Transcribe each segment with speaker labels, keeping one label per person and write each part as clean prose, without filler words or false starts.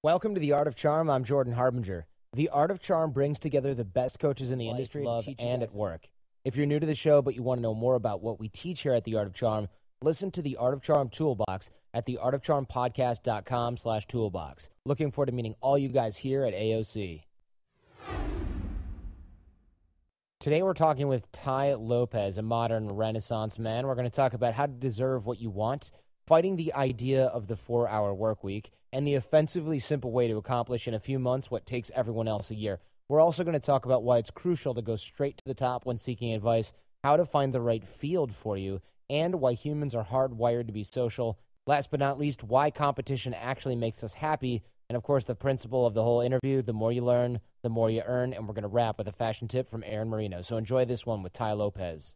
Speaker 1: Welcome to The Art of Charm. I'm Jordan Harbinger. The Art of Charm brings together the best coaches in the industry, love, and at work. If you're new to the show but you want to know more about what we teach here at The Art of Charm, listen to The Art of Charm Toolbox at theartofcharmpodcast.com/toolbox. Looking forward to meeting all you guys here at AOC. Today we're talking with Tai Lopez, a modern Renaissance man. We're going to talk about how to deserve what you want, fighting the idea of the 4-hour work week, and the offensively simple way to accomplish in a few months what takes everyone else a year. We're also going to talk about why it's crucial to go straight to the top when seeking advice, how to find the right field for you, and why humans are hardwired to be social. Last but not least, why competition actually makes us happy. And of course, the principle of the whole interview, the more you learn, the more you earn. And we're going to wrap with a fashion tip from Aaron Marino. So enjoy this one with Tai Lopez.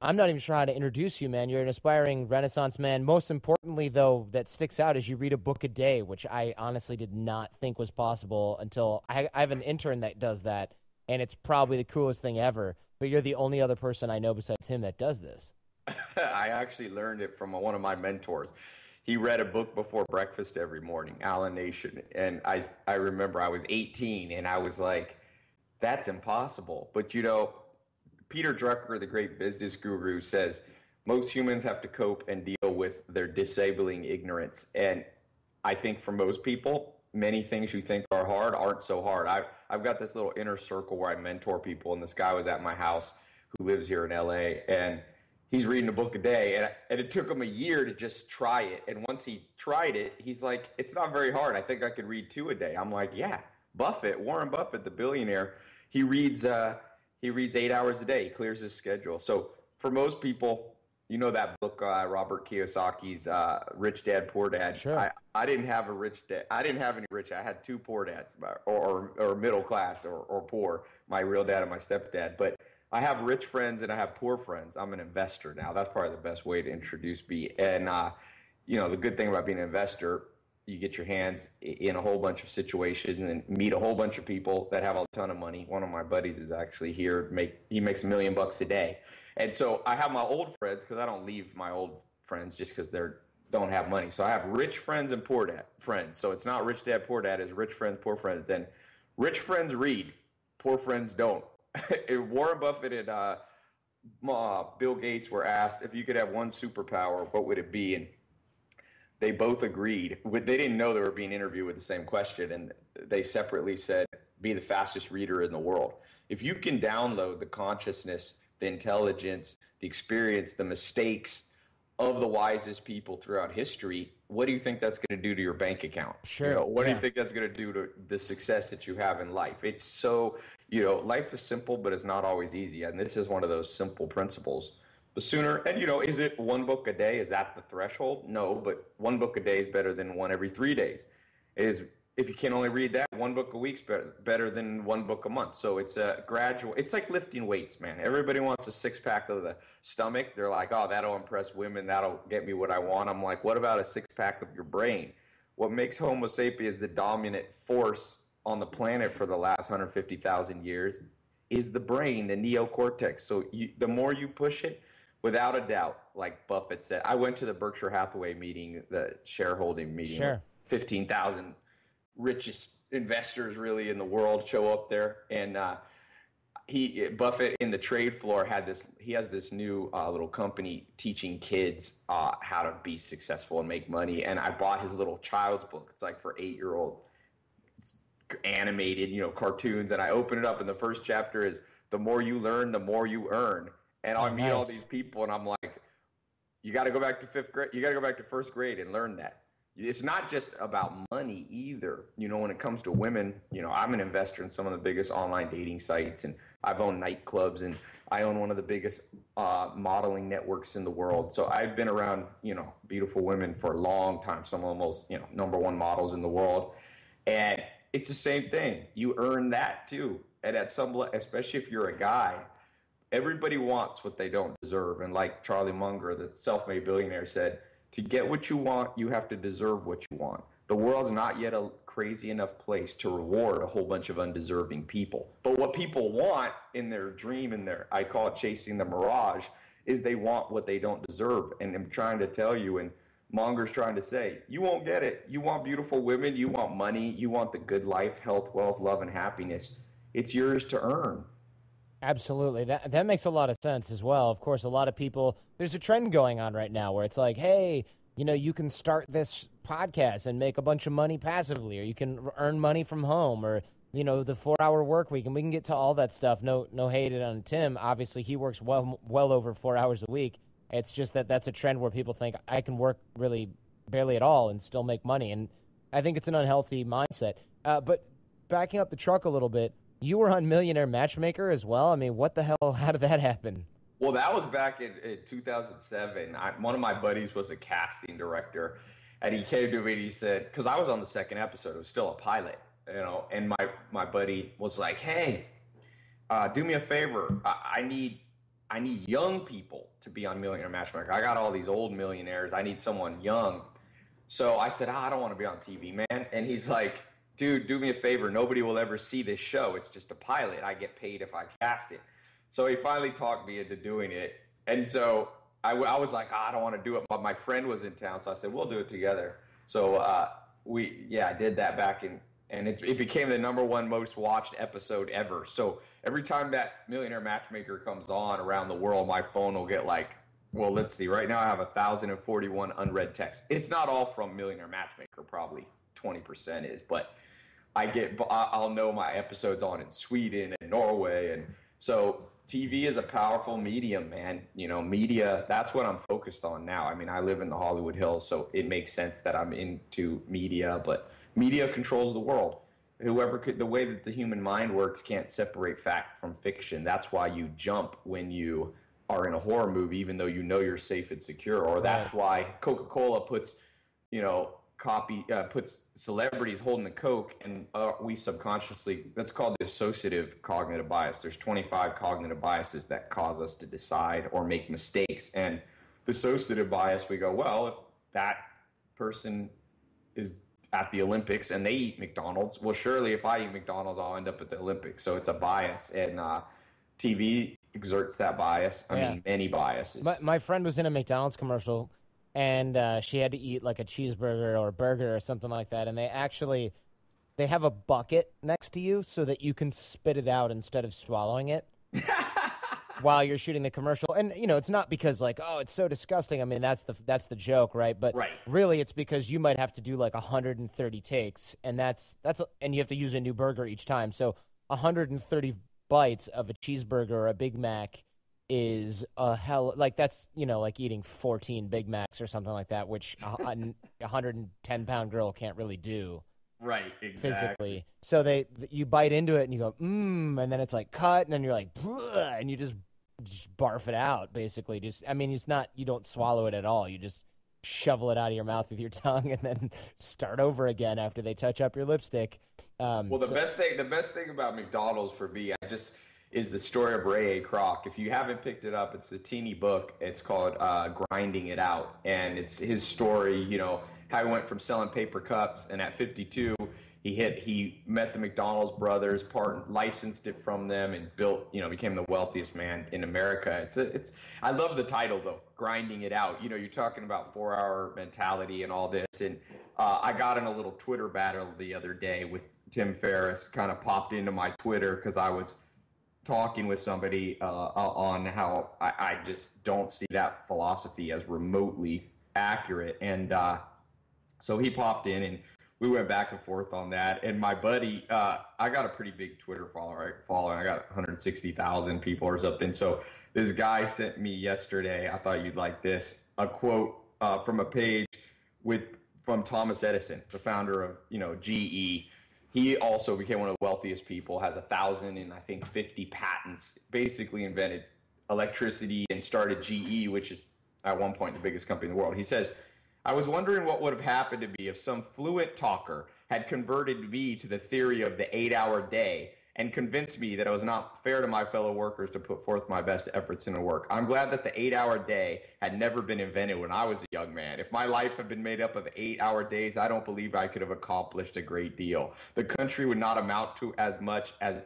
Speaker 1: I'm not even sure how to introduce you, man. You're an aspiring Renaissance man. Most importantly, though, that sticks out is you read a book a day, which I honestly did not think was possible until I have an intern that does that, and it's probably the coolest thing ever. But you're the only other person I know besides him that does this.
Speaker 2: I actually learned it from one of my mentors. He read a book before breakfast every morning, Alan Nation. And I remember I was 18 and I was like, that's impossible. But you know, Peter Drucker, the great business guru, says most humans have to cope and deal with their disabling ignorance. And I think for most people, many things you think are hard aren't so hard. I've got this little inner circle where I mentor people, and this guy was at my house who lives here in LA, and he's reading a book a day, and it took him a year to just try it. And once he tried it, he's like, it's not very hard. I think I could read 2 a day. I'm like, yeah. Warren Buffett, the billionaire, he reads 8 hours a day. He clears his schedule. So for most people, you know that book, Robert Kiyosaki's Rich Dad, Poor Dad.
Speaker 1: Sure.
Speaker 2: I didn't have a rich dad. I didn't have any rich. I had 2 poor dads, or middle class, or poor. My real dad and my stepdad. But I have rich friends and I have poor friends. I'm an investor now. That's probably the best way to introduce me. And, you know, the good thing about being an investor, you get your hands in a whole bunch of situations and meet a whole bunch of people that have a ton of money. One of my buddies is actually here. He makes $1 million a day. And so I have my old friends, because I don't leave my old friends just because they don't have money. So I have rich friends and poor dad friends. So it's not rich dad, poor dad. It's rich friends, poor friends. Then rich friends read, poor friends don't. Warren Buffett and Bill Gates were asked if you could have one superpower, what would it be? And they both agreed. They didn't know they were being interviewed with the same question, and they separately said, be the fastest reader in the world. If you can download the consciousness, the intelligence, the experience, the mistakes of the wisest people throughout history, what do you think that's going to do to your bank account?
Speaker 1: Sure.
Speaker 2: You know, what do you think that's going to do to the success that you have in life? It's so, you know, life is simple, but it's not always easy. And this is one of those simple principles. The sooner, and you know, is it 1 book a day? Is that the threshold? No, but 1 book a day is better than 1 every 3 days. If you can only read that, 1 book a week's better than 1 book a month. So it's a gradual. It's like lifting weights, man. Everybody wants a 6-pack of the stomach. They're like, oh, that'll impress women. That'll get me what I want. I'm like, what about a 6-pack of your brain? What makes Homo sapiens the dominant force on the planet for the last 150,000 years is the brain, the neocortex. So the more you push it, without a doubt, like Buffett said, I went to the Berkshire Hathaway meeting, the shareholding meeting.
Speaker 1: Sure.
Speaker 2: 15,000 richest investors really in the world show up there, and Buffett in the trade floor he has this new little company teaching kids how to be successful and make money. And I bought his little child's book. It's like for 8-year-old. It's animated, you know, cartoons. And I open it up, and the first chapter is the more you learn, the more you earn. And I meet all these people, and I'm like, you got to go back to 5th grade. You got to go back to 1st grade and learn that. It's not just about money either. You know, when it comes to women, you know, I'm an investor in some of the biggest online dating sites, and I've owned nightclubs, and I own one of the biggest modeling networks in the world. So I've been around, you know, beautiful women for a long time. Some of the most, you know, #1 models in the world. And it's the same thing. You earn that too. And at some level, especially if you're a guy, everybody wants what they don't deserve. And like Charlie Munger, the self-made billionaire, said, to get what you want, you have to deserve what you want. The world's not yet a crazy enough place to reward a whole bunch of undeserving people. But what people want in their dream, I call it chasing the mirage, is they want what they don't deserve. And I'm trying to tell you, and monger's trying to say. You won't get it. You want beautiful women. You want money. You want the good life, health, wealth, love, and happiness. It's yours to earn.
Speaker 1: Absolutely. That makes a lot of sense as well. Of course, a lot of people, there's a trend going on right now where it's like, hey, you can start this podcast and make a bunch of money passively, or you can earn money from home, or, the 4-hour work week. And we can get to all that stuff. No hate on Tim. Obviously, he works well over 4 hours a week. It's just that's a trend where people think I can work really barely at all and still make money. And I think it's an unhealthy mindset. But backing up the truck a little bit, you were on Millionaire Matchmaker as well. I mean, what the hell? How did that happen?
Speaker 2: Well, that was back in 2007. One of my buddies was a casting director, and he came to me and he said, because I was on the second episode, it was still a pilot, and my buddy was like, hey, do me a favor. I need young people to be on Millionaire Matchmaker. I got all these old millionaires. I need someone young. So I said, I don't want to be on TV, man. And he's like, dude, do me a favor. Nobody will ever see this show. It's just a pilot. I get paid if I cast it. So he finally talked me into doing it. And so I was like, I don't want to do it. But my friend was in town. So I said, we'll do it together. So I did that back in, and it became the #1 most watched episode ever. So every time that Millionaire Matchmaker comes on around the world, my phone will get like, well, let's see. Right now I have 1,041 unread texts. It's not all from Millionaire Matchmaker. Probably 20% is, but I'll know my episodes on in Sweden and Norway. And so TV is a powerful medium, man. Media, that's what I'm focused on now. I mean, I live in the Hollywood Hills, so it makes sense that I'm into media, but media controls the world. The way that the human mind works can't separate fact from fiction. That's why you jump when you are in a horror movie, even though you're safe and secure. Or that's why Coca-Cola puts celebrities holding the Coke, and we subconsciously, that's called the associative cognitive bias. There's 25 cognitive biases that cause us to decide or make mistakes. And the associative bias, we go, well, if that person is at the Olympics and they eat McDonald's, well, surely if I eat McDonald's, I'll end up at the Olympics. So it's a bias, and TV exerts that bias. I mean, many biases.
Speaker 1: My friend was in a McDonald's commercial, and she had to eat like a cheeseburger or a burger or something like that. And they have a bucket next to you so that you can spit it out instead of swallowing it while you're shooting the commercial. And, it's not because like, oh, it's so disgusting. I mean, that's the joke, right? But really it's because you might have to do like 130 takes, and and you have to use a new burger each time. So 130 bites of a cheeseburger or a Big Mac is a hell, like that's, like eating 14 Big Macs or something like that, which a 110-pound girl can't really do.
Speaker 2: Right, exactly.
Speaker 1: Physically. So you bite into it and you go, and then it's like cut, and then you're like, and you just barf it out, basically. It's not, you don't swallow it at all. You just shovel it out of your mouth with your tongue and then start over again after they touch up your lipstick.
Speaker 2: The best thing about McDonald's for me, is the story of Ray A. Kroc. If you haven't picked it up, it's a teeny book. It's called Grinding It Out. And it's his story, how he went from selling paper cups, and at 52, he met the McDonald's brothers, licensed it from them, and built, became the wealthiest man in America. I love the title though, Grinding It Out. You're talking about 4-hour mentality and all this. And I got in a little Twitter battle the other day with Tim Ferriss. Kind of popped into my Twitter because I was talking with somebody on how I just don't see that philosophy as remotely accurate. And so he popped in and we went back and forth on that. And my buddy, I got a pretty big Twitter following. I got 160,000 people or something. So this guy sent me yesterday, I thought you'd like this, a quote from a page from Thomas Edison, the founder of GE. He also became one of the wealthiest people, has 1,050 patents, basically invented electricity and started GE, which is at one point the biggest company in the world. He says, I was wondering what would have happened to me if some fluent talker had converted me to the theory of the 8-hour day and convinced me that it was not fair to my fellow workers to put forth my best efforts into work. I'm glad that the 8-hour day had never been invented when I was a young man. If my life had been made up of 8-hour days, I don't believe I could have accomplished a great deal. The country would not amount to as much as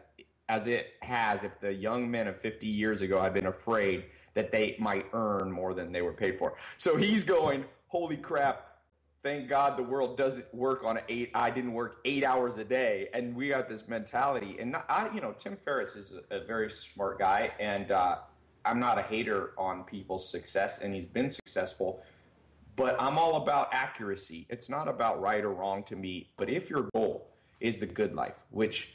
Speaker 2: it has if the young men of 50 years ago had been afraid that they might earn more than they were paid for. So he's going, holy crap, thank God the world doesn't work on I didn't work 8 hours a day. And we got this mentality. And Tim Ferriss is a very smart guy, and I'm not a hater on people's success, and he's been successful. But I'm all about accuracy. It's not about right or wrong to me. But if your goal is the good life, which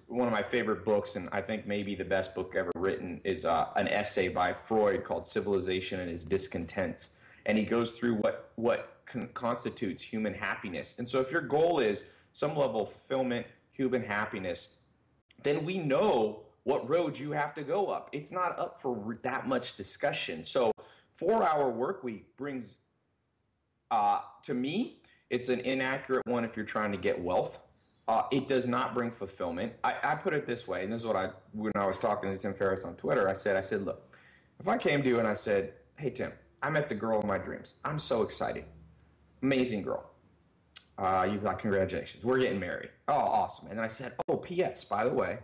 Speaker 2: one of my favorite books, and I think maybe the best book ever written, is an essay by Freud called Civilization and Its Discontents. And he goes through what constitutes human happiness. And so if your goal is some level of fulfillment, human happiness, then we know what road you have to go up. It's not up for that much discussion. So 4-hour work week brings, to me, it's an inaccurate one if you're trying to get wealth. It does not bring fulfillment. I put it this way, and this is when I was talking to Tim Ferriss on Twitter, I said, look, if I came to you and I said, hey, Tim, I met the girl of my dreams. I'm so excited. Amazing girl. You'd be like, congratulations, we're getting married. Oh, awesome. And then I said, oh, P.S., by the way,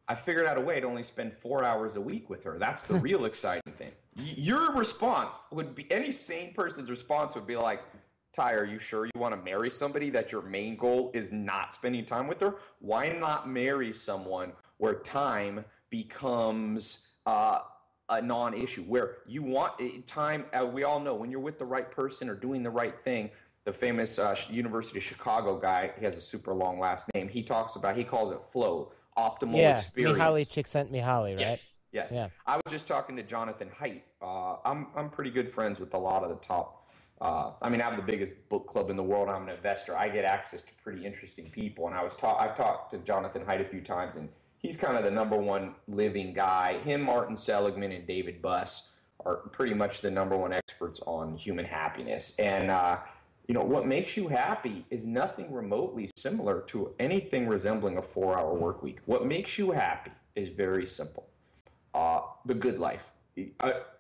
Speaker 2: I figured out a way to only spend 4 hours a week with her. That's the real exciting thing. Your response would be, any sane person's response would be like, Ty, are you sure you want to marry somebody that your main goal is not spending time with her? Why not marry someone where time becomes a non-issue, where you want time? We all know when you're with the right person or doing the right thing. The famous University of Chicago guy, he has a super long last name. He calls it flow, optimal experience.
Speaker 1: Mihaly Csikszentmihalyi, right?
Speaker 2: Yes.
Speaker 1: Yeah.
Speaker 2: I was just talking to Jonathan Haidt. I'm pretty good friends with a lot of the top. I have the biggest book club in the world. I'm an investor. I get access to pretty interesting people. And I've talked to Jonathan Haidt a few times, and he's kind of the number one living guy. Him, Martin Seligman, and David Buss are pretty much the number one experts on human happiness. And, what makes you happy is nothing remotely similar to anything resembling a 4-hour work week. What makes you happy is very simple. The good life.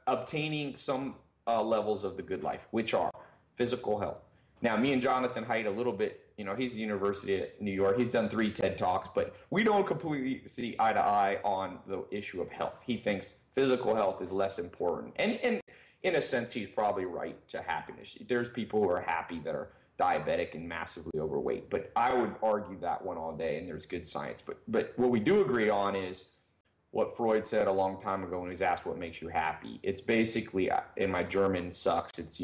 Speaker 2: Obtaining some levels of the good life, which are physical health. Now, me and Jonathan Haidt a little bit, he's at the University of New York. He's done 3 TED Talks, but we don't completely see eye to eye on the issue of health. He thinks physical health is less important. And in a sense, he's probably right to happiness. There's people who are happy that are diabetic and massively overweight, but I would argue that one all day, and there's good science. But what we do agree on is what Freud said a long time ago when he was asked what makes you happy. It's basically, in my German sucks, it's,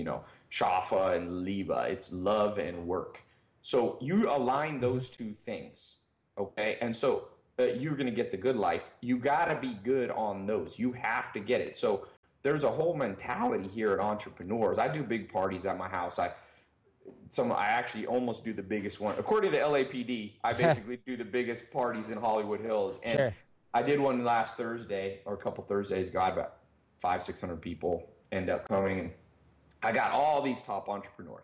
Speaker 2: Schaffen and Liebe. It's love and work. So you align those two things, okay? And so you're going to get the good life. You got to be good on those. You have to get it. So there's a whole mentality here at entrepreneurs. I do big parties at my house. I actually almost do the biggest one. According to the LAPD, I basically do the biggest parties in Hollywood Hills. And
Speaker 1: sure.
Speaker 2: I did one last Thursday, or a couple Thursdays ago. About 500-600 people end up coming, and I got all these top entrepreneurs.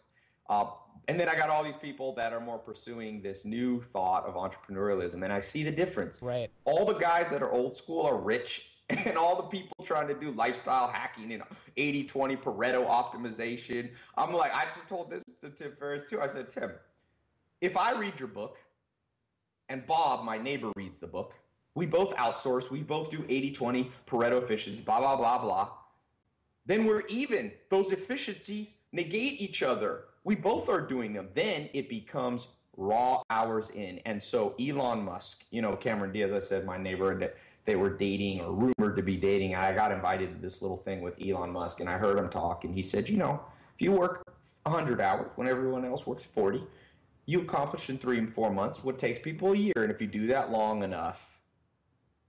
Speaker 2: And then I got all these people that are more pursuing this new thought of entrepreneurialism, and I see the difference.
Speaker 1: Right.
Speaker 2: All the guys that are old school are rich, and all the people trying to do lifestyle hacking, 80-20 Pareto optimization. I'm like, I just told this to Tim Ferriss too. I said, Tim, if I read your book, and Bob, my neighbor, reads the book, we both outsource, we both do 80-20 Pareto efficiency, blah, blah, blah, blah, then we're even. Those efficiencies negate each other. We both are doing them. Then it becomes raw hours in. And so Elon Musk, Cameron Diaz, I said, my neighbor, that they were dating or rumored to be dating. I got invited to this little thing with Elon Musk, and I heard him talk, and he said, if you work 100 hours when everyone else works 40, you accomplish in 3 and 4 months what takes people a year. And if you do that long enough,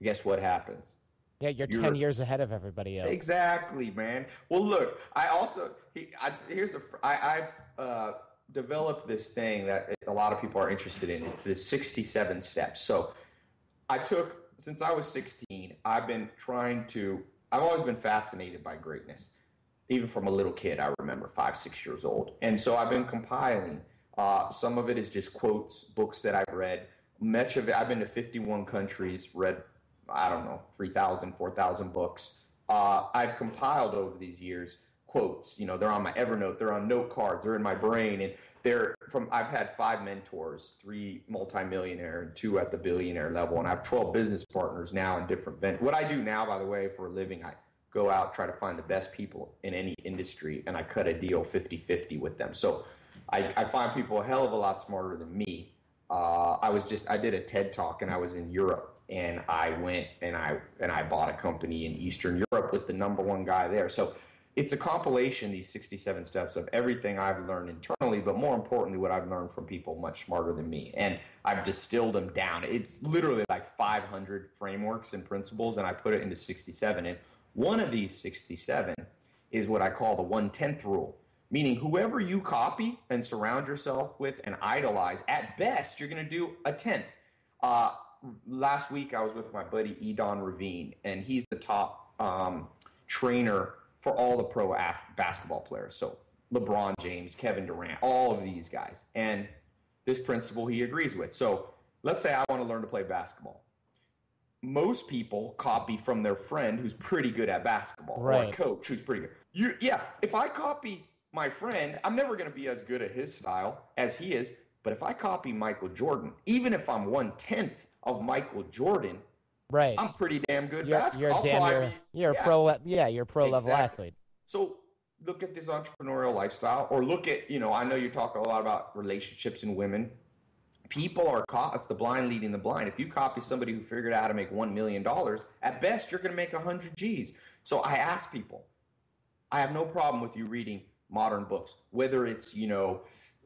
Speaker 2: guess what happens?
Speaker 1: Yeah, you're 10 years ahead of everybody else.
Speaker 2: Exactly, man. Well, look, I've developed this thing that a lot of people are interested in. It's this 67 steps. So since I was 16, I've always been fascinated by greatness. Even from a little kid, I remember 5-6 years old. And so I've been compiling. Some of it is just quotes, books that I've read. Much of it, I've been to 51 countries, read 3,000, 4,000 books. I've compiled over these years quotes. They're on my Evernote, they're on note cards, they're in my brain, and I've had 5 mentors, 3 multimillionaire and 2 at the billionaire level, and I have 12 business partners now in different what I do now, by the way, for a living, go out, try to find the best people in any industry, and I cut a deal 50-50 with them. So I find people a hell of a lot smarter than me. I did a TED Talk, and I was in Europe, and I went and I bought a company in Eastern Europe with the #1 guy there. So it's a compilation, these 67 steps, of everything I've learned internally, but more importantly, what I've learned from people much smarter than me. And I've distilled them down. It's literally like 500 frameworks and principles, and I put it into 67. And one of these 67 is what I call the 1/10 rule, meaning whoever you copy and surround yourself with and idolize, at best, you're going to do a 10th. Last week, I was with my buddy Edon Ravine, and he's the top trainer for all the pro basketball players. So LeBron James, Kevin Durant, all of these guys. And this principle he agrees with. So let's say I want to learn to play basketball. Most people copy from their friend who's pretty good at basketball, or a coach who's pretty good. If I copy my friend, I'm never going to be as good at his style as he is. But if I copy Michael Jordan, even if I'm 1/10 of Michael Jordan, I'm pretty damn good at basketball.
Speaker 1: You're a pro level athlete.
Speaker 2: So look at this entrepreneurial lifestyle, or look at, I know you talk a lot about relationships and women. People are caught. It's the blind leading the blind. If you copy somebody who figured out how to make $1 million, at best, you're going to make 100 G's. So I ask people, I have no problem with you reading modern books, whether it's,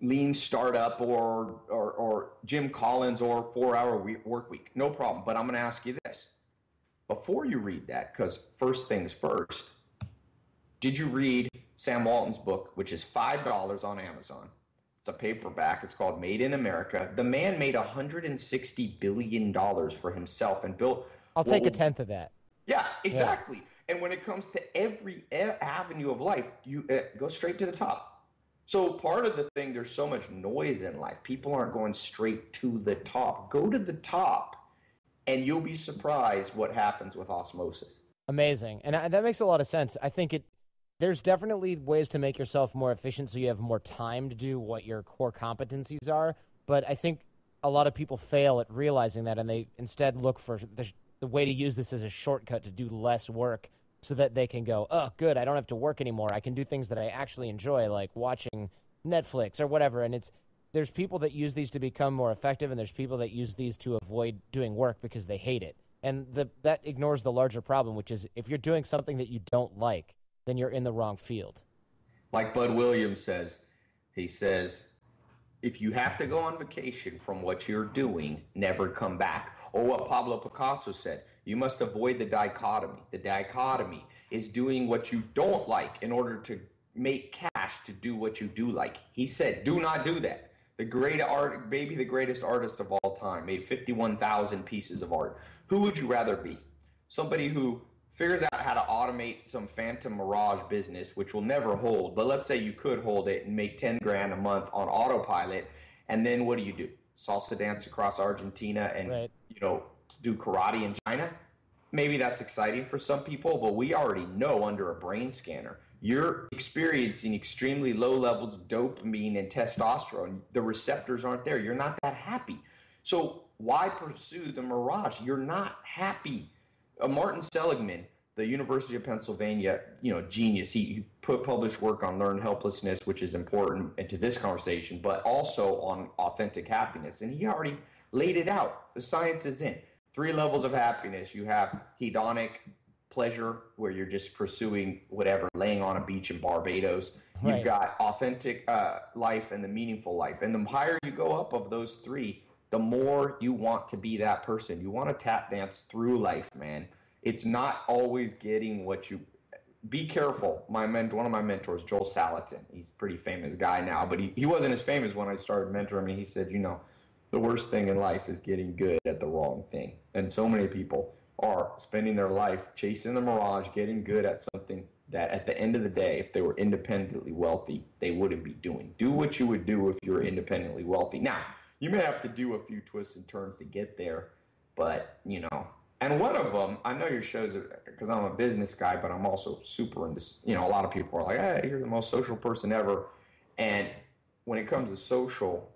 Speaker 2: Lean Startup or Jim Collins or 4-Hour Work Week. No problem. But I'm going to ask you this. Before you read that, because first things first, did you read Sam Walton's book, which is $5 on Amazon? It's a paperback. It's called Made in America. The man made $160 billion for himself and built.
Speaker 1: I'll take a 10th of that.
Speaker 2: Yeah, exactly. Yeah. And when it comes to every avenue of life, you go straight to the top. So part of the thing, there's so much noise in life. People aren't going straight to the top. Go to the top, and you'll be surprised what happens with osmosis.
Speaker 1: Amazing. And that makes a lot of sense. I think there's definitely ways to make yourself more efficient so you have more time to do what your core competencies are. But I think a lot of people fail at realizing that, and they instead look for the way to use this as a shortcut to do less work so that they can go, oh, good, I don't have to work anymore. I can do things that I actually enjoy, like watching Netflix or whatever. And there's people that use these to become more effective, and there's people that use these to avoid doing work because they hate it. And that ignores the larger problem, which is if you're doing something that you don't like, then you're in the wrong field.
Speaker 2: Like Bud Williams says, he says, if you have to go on vacation from what you're doing, never come back. Or what Pablo Picasso said, you must avoid the dichotomy. The dichotomy is doing what you don't like in order to make cash to do what you do like. He said, do not do that. The greatest artist of all time, made 51,000 pieces of art. Who would you rather be? Somebody who figures out how to automate some phantom mirage business, which will never hold, but let's say you could hold it and make 10 grand a month on autopilot, and then what do? Salsa dance across Argentina and do karate in China? Maybe that's exciting for some people, but we already know under a brain scanner, you're experiencing extremely low levels of dopamine and testosterone. The receptors aren't there. You're not that happy. So why pursue the mirage? You're not happy. Martin Seligman, the University of Pennsylvania, genius. He published work on learned helplessness, which is important into this conversation, but also on authentic happiness. And he already laid it out. The science is in. 3 levels of happiness. You have hedonic pleasure, where you're just pursuing whatever, laying on a beach in Barbados. Right. You've got authentic life and the meaningful life. And the higher you go up of those 3, the more you want to be that person. You want to tap dance through life, man. It's not always getting what you... Be careful. One of my mentors, Joel Salatin, he's a pretty famous guy now, but he wasn't as famous when I started mentoring him. He said, the worst thing in life is getting good at the wrong thing. And so many people are spending their life chasing the mirage, getting good at something that at the end of the day, if they were independently wealthy, they wouldn't be doing. Do what you would do if you were independently wealthy. Now, you may have to do a few twists and turns to get there, but, and one of them, I know your shows, because I'm a business guy, but I'm also super into, a lot of people are like, hey, you're the most social person ever. And when it comes to social,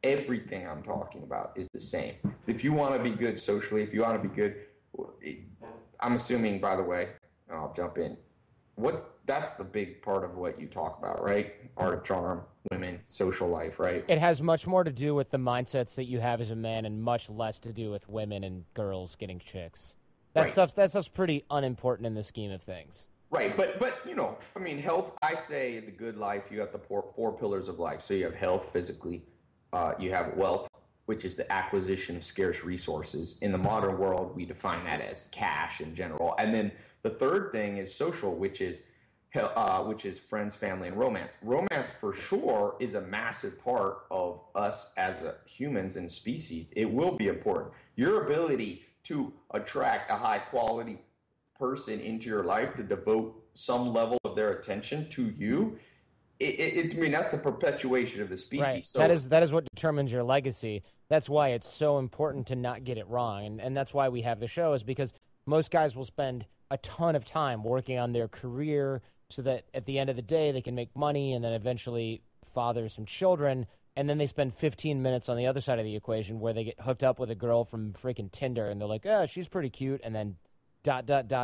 Speaker 2: everything I'm talking about is the same. If you want to be good socially, if you want to be good, I'm assuming, by the way, and I'll jump in. That's a big part of what you talk about, right? Art of charm, women, social life, right?
Speaker 1: It has much more to do with the mindsets that you have as a man and much less to do with women and girls getting chicks. That stuff's pretty unimportant in the scheme of things.
Speaker 2: Right, but you know, I mean, health. I say the good life. You got the four pillars of life. So you have health physically, you have wealth, which is the acquisition of scarce resources. In the modern world, we define that as cash in general. And then the third thing is social, which is friends, family, and romance. Romance, for sure, is a massive part of us as humans and species. It will be important. Your ability to attract a high quality person into your life to devote some level of their attention to you, I mean, that's the perpetuation of the species.
Speaker 1: Right.
Speaker 2: So
Speaker 1: that is what determines your legacy. That's why it's so important to not get it wrong. And that's why we have the show, is because most guys will spend a ton of time working on their career so that at the end of the day they can make money and then eventually father some children. And then they spend 15 minutes on the other side of the equation where they get hooked up with a girl from freaking Tinder and they're like, oh, she's pretty cute. And then ...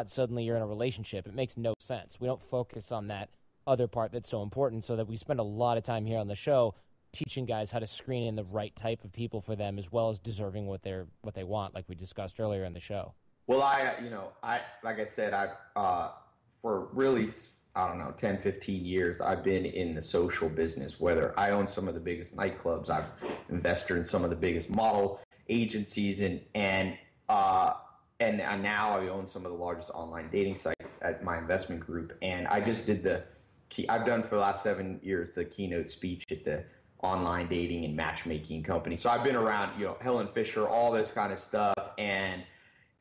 Speaker 1: suddenly you're in a relationship. It makes no sense. We don't focus on that other part that's so important, so that we spend a lot of time here on the show teaching guys how to screen in the right type of people for them, as well as deserving what they want, like we discussed earlier in the show.
Speaker 2: Well, like I said, for really, I don't know, 10, 15 years, I've been in the social business, whether I own some of the biggest nightclubs, I've invested in some of the biggest model agencies, and now I own some of the largest online dating sites at my investment group. And I just did I've done for the last 7 years the keynote speech at the online dating and matchmaking company. So I've been around, Helen Fisher, all this kind of stuff. And,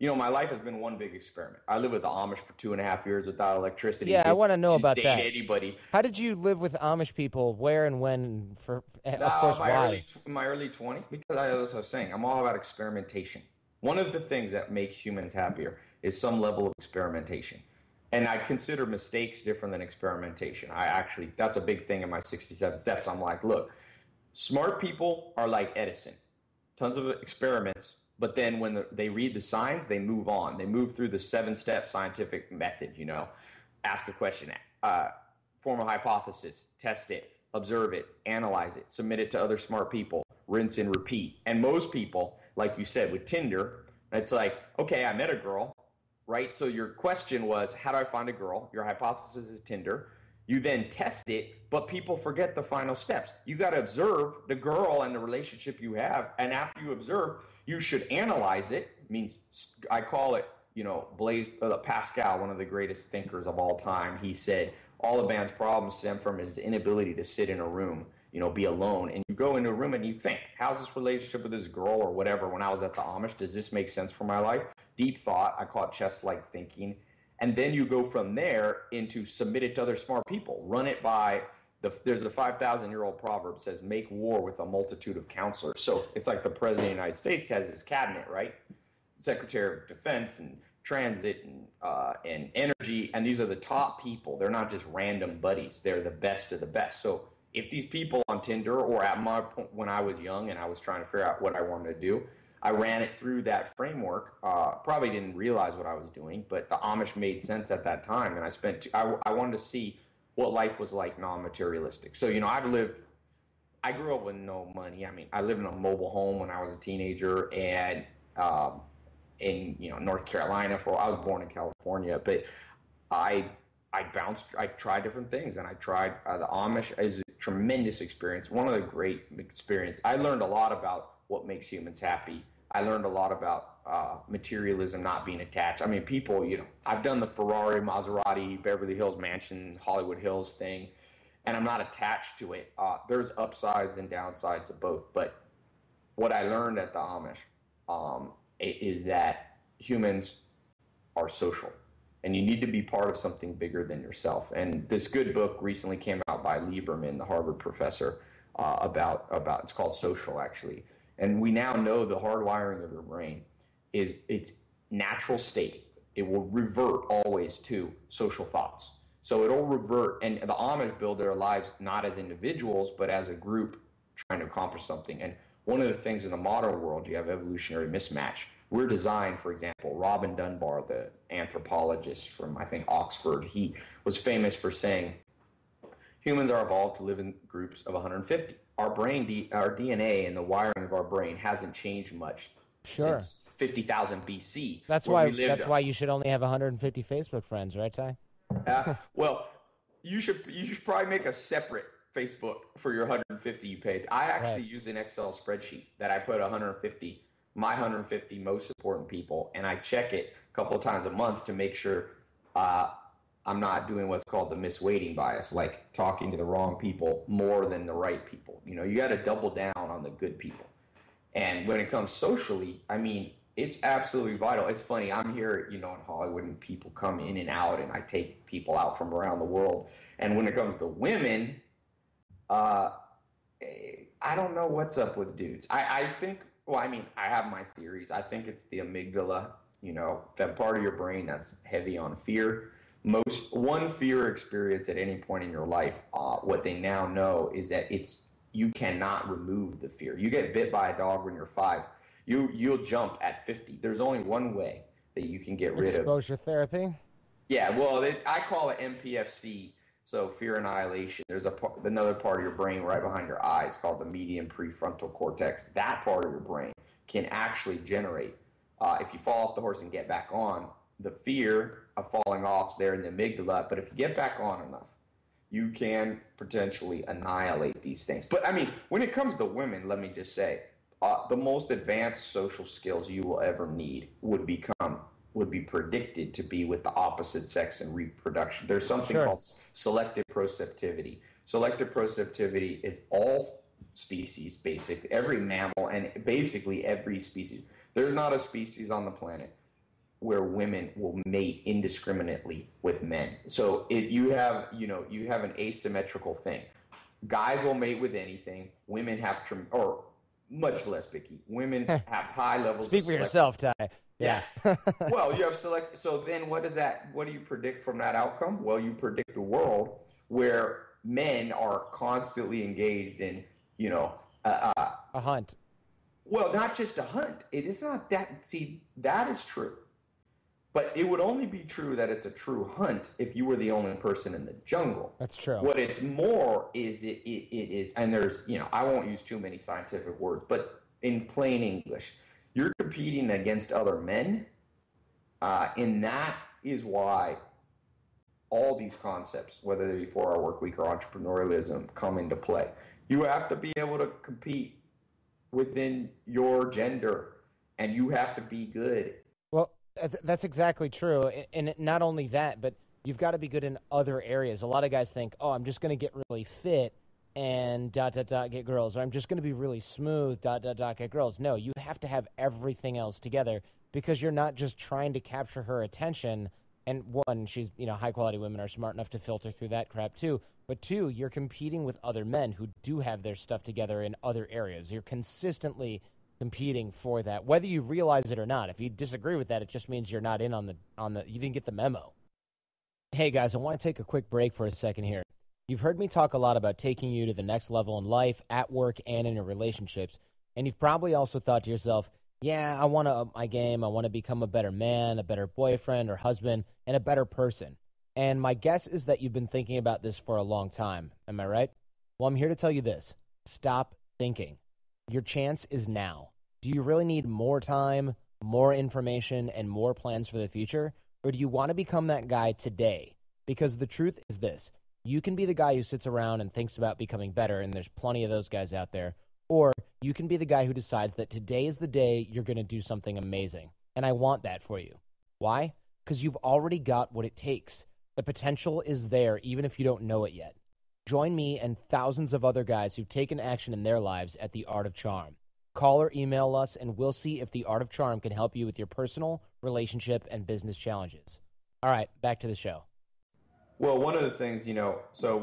Speaker 2: my life has been one big experiment. I lived with the Amish for 2.5 years without electricity.
Speaker 1: Yeah, I want to know about that.
Speaker 2: Anybody.
Speaker 1: How did you live with Amish people? Where and when? Of course, why?
Speaker 2: My early 20s, because as I was saying, I'm all about experimentation. One of the things that makes humans happier is some level of experimentation. And I consider mistakes different than experimentation. That's a big thing in my 67 steps. I'm like, look, smart people are like Edison. Tons of experiments, but then when they read the signs, they move on. They move through the 7-step scientific method, ask a question, form a hypothesis, test it, observe it, analyze it, submit it to other smart people, rinse and repeat. And most people, like you said, with Tinder, it's like, okay, I met a girl, right? So your question was, how do I find a girl? Your hypothesis is Tinder. You then test it, but people forget the final steps. You got to observe the girl and the relationship you have. And after you observe, you should analyze it. Means I call it, Blaise Pascal, one of the greatest thinkers of all time. He said, all of man's problems stem from his inability to sit in a room, be alone. And you go into a room and you think, how's this relationship with this girl or whatever? When I was at the Amish, does this make sense for my life? Deep thought. I call it chess-like thinking. And then you go from there into submit it to other smart people. Run it by, there's a 5,000-year-old proverb that says, make war with a multitude of counselors. So it's like the President of the United States has his cabinet, right? Secretary of Defense and Transit and Energy. And these are the top people. They're not just random buddies. They're the best of the best. So if these people on Tinder or at my point when I was young and I was trying to figure out what I wanted to do, I ran it through that framework. Probably didn't realize what I was doing, but the Amish made sense at that time. And I wanted to see what life was like non-materialistic. So, I grew up with no money. I mean, I lived in a mobile home when I was a teenager and in North Carolina. I was born in California, but I tried different things, and I tried the Amish is a tremendous experience. One of the great experience. I learned a lot about what makes humans happy. I learned a lot about materialism not being attached. I mean, people, I've done the Ferrari, Maserati, Beverly Hills mansion, Hollywood Hills thing, and I'm not attached to it. There's upsides and downsides of both. But what I learned at the Amish is that humans are social. And you need to be part of something bigger than yourself. And this good book recently came out by Lieberman, the Harvard professor, about it's called Social, actually. And we now know the hardwiring of your brain is its natural state. It will revert always to social thoughts. So it'll revert, and the Amish build their lives not as individuals, but as a group trying to accomplish something. And one of the things in the modern world, you have evolutionary mismatch. we're designed, for example, Robin Dunbar, the anthropologist from, I think, Oxford, he was famous for saying, humans are evolved to live in groups of 150. Our our DNA and the wiring of our brain hasn't changed much since 50,000 BC.
Speaker 1: That's why you should only have 150 Facebook friends, right, Ty?
Speaker 2: Well, you should probably make a separate Facebook for your 150 you paid. I actually use an Excel spreadsheet that I put my 150 most important people, and I check it a couple of times a month to make sure I'm not doing what's called the misweighting bias, like talking to the wrong people more than the right people. You know, you got to double down on the good people. And when it comes socially, I mean, it's absolutely vital. It's funny. I'm here, you know, in Hollywood, and people come in and out, and I take people out from around the world. And when it comes to women, I don't know what's up with dudes. I think, well, I mean, I have my theories. I think it's the amygdala, you know, that part of your brain that's heavy on fear. One fear experience at any point in your life, what they now know is that you cannot remove the fear. You get bit by a dog when you're 5. You'll jump at 50. There's only one way that you can get rid of
Speaker 1: exposure therapy.
Speaker 2: Yeah, well, I call it MPFC, so fear annihilation. There's another part of your brain right behind your eyes called the median prefrontal cortex. That part of your brain can actually generate, if you fall off the horse and get back on, the fear of falling off is there in the amygdala, but if you get back on enough, you can potentially annihilate these things. But I mean, when it comes to women, let me just say, the most advanced social skills you will ever need would be predicted to be with the opposite sex in reproduction. There's something called selective proceptivity. Selective proceptivity is all species, basically, every mammal and basically every species. There's not a species on the planet where women will mate indiscriminately with men. So you have an asymmetrical thing. Guys will mate with anything. Women have or much less picky. Women have high levels.
Speaker 1: Speak for yourself, Ty.
Speaker 2: Yeah. Well, you have select. So then, what do you predict from that outcome? Well, you predict a world where men are constantly engaged in, you know,
Speaker 1: a hunt.
Speaker 2: Well, not just a hunt. It is not that. See, that is true. But it would only be true that it's a true hunt if you were the only person in the jungle.
Speaker 1: That's true.
Speaker 2: What it's more is it is, and there's, you know, I won't use too many scientific words, but in plain English, you're competing against other men, and that is why all these concepts, whether they be 4-hour work week or entrepreneurialism, come into play. You have to be able to compete within your gender, and you have to be good.
Speaker 1: Well, that's exactly true. And not only that, but you've got to be good in other areas. A lot of guys think, oh, I'm just going to get really fit and ... get girls. Or I'm just going to be really smooth, ... get girls. No, you have to have everything else together because you're not just trying to capture her attention. And one, she's, you know, high-quality women are smart enough to filter through that crap too. But two, you're competing with other men who do have their stuff together in other areas. You're consistently competing for that, whether you realize it or not. If you disagree with that, it just means you're not in on the you didn't get the memo. Hey guys, I want to take a quick break for a second here. You've heard me talk a lot about taking you to the next level in life, at work, and in your relationships. And you've probably also thought to yourself, yeah, I want to up my game. I want to become a better man, a better boyfriend or husband, and a better person. And my guess is that you've been thinking about this for a long time. Am I right? Well, I'm here to tell you this. Stop thinking. Your chance is now. Do you really need more time, more information, and more plans for the future? Or do you want to become that guy today? Because the truth is this. You can be the guy who sits around and thinks about becoming better, and there's plenty of those guys out there. Or you can be the guy who decides that today is the day you're going to do something amazing. And I want that for you. Why? Because you've already got what it takes. The potential is there, even if you don't know it yet. Join me and thousands of other guys who've taken action in their lives at The Art of Charm. Call or email us, and we'll see if The Art of Charm can help you with your personal, relationship, and business challenges. All right, back to the show.
Speaker 2: Well, one of the things, you know, so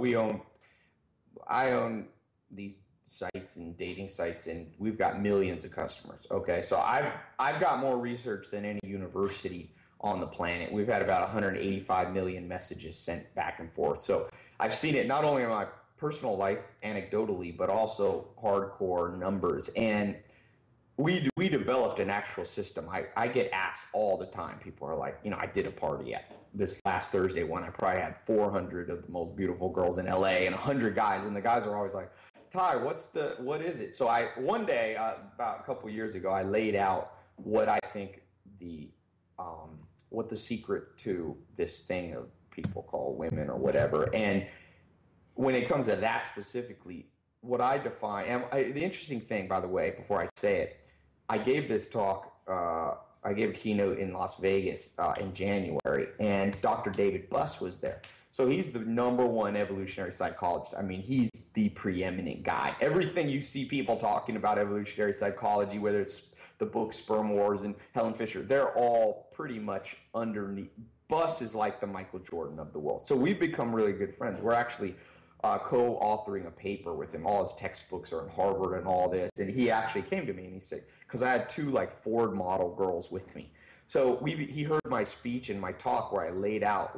Speaker 2: I own these sites and dating sites, and we've got millions of customers. Okay, so I've got more research than any university on the planet. We've had about 185 million messages sent back and forth. So I've seen it not only in my personal life anecdotally, but also hardcore numbers. And we developed an actual system. I get asked all the time. People are like, I did a party at this last Thursday one. I probably had 400 of the most beautiful girls in LA and 100 guys. And the guys are always like, Ty, what is it? So one day, about a couple years ago, I laid out what I think what the secret to this thing of people call women or whatever. And when it comes to that specifically, what I define, and the interesting thing, by the way, before I say it, I gave this talk, I gave a keynote in Las Vegas in January, and Dr. David Buss was there. So he's the #1 evolutionary psychologist. I mean, he's the preeminent guy. Everything you see people talking about evolutionary psychology, whether it's the book Sperm Wars and Helen Fisher, they're all pretty much underneath. Buss is like the Michael Jordan of the world. So we've become really good friends. We're actually co-authoring a paper with him. All his textbooks are in Harvard and all this. And he actually came to me and he said, because I had 2 like Ford model girls with me. So he heard my speech and my talk where I laid out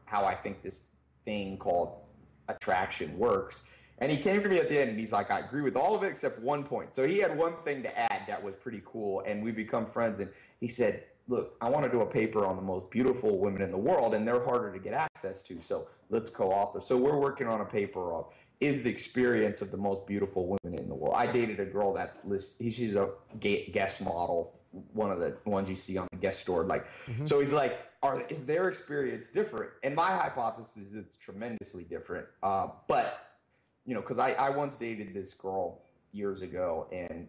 Speaker 2: how I think this thing called attraction works. And he came to me at the end and he's like, I agree with all of it except one point. So he had one thing to add that was pretty cool. And we become friends. And he said, look, I want to do a paper on the most beautiful women in the world, and they're harder to get access to. So let's co-author. So we're working on a paper of, is the experience of the most beautiful women in the world. I dated a girl that's listed. She's a guest model, one of the ones you see on the guest store. So he's like, is their experience different? And my hypothesis is it's tremendously different. But, because I once dated this girl years ago, and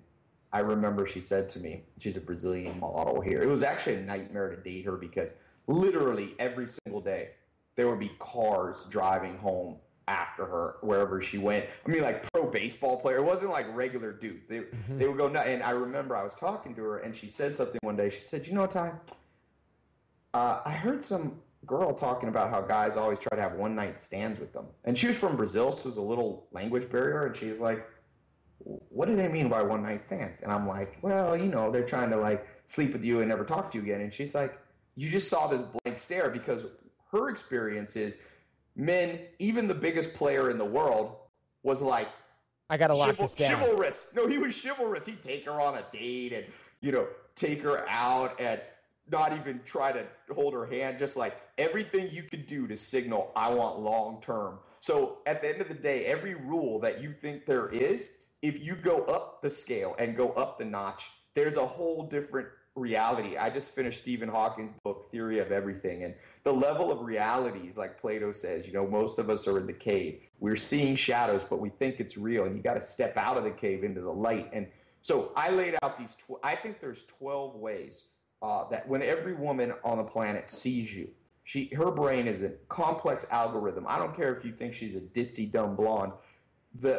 Speaker 2: I remember she said to me, she's a Brazilian model here. It was actually a nightmare to date her because literally every single day there would be cars driving home after her wherever she went. I mean, like pro baseball player. It wasn't like regular dudes. They would go nuts. And I remember I was talking to her and she said something one day. She said, Ty, I heard some girl talking about how guys always try to have one-night stands with them. And she was from Brazil, so there's a little language barrier. And she's like, what do they mean by one-night stands? And I'm like, well, they're trying to like sleep with you and never talk to you again. And she's like, you just saw this blank stare, because her experience is men, even the biggest player in the world, was like,
Speaker 1: I got to lock this down.
Speaker 2: Chivalrous. No, he was chivalrous. He'd take her on a date and, take her out and not even try to hold her hand, just like everything you could do to signal, I want long-term. So at the end of the day, every rule that you think there is, if you go up the scale and go up the notch, there's a whole different reality. I just finished Stephen Hawking's book, Theory of Everything, and the level of realities, like Plato says, most of us are in the cave. We're seeing shadows, but we think it's real, and you got to step out of the cave into the light. And so I laid out these, I think there's 12 ways that when every woman on the planet sees you, her brain is a complex algorithm. I don't care if you think she's a ditzy, dumb blonde.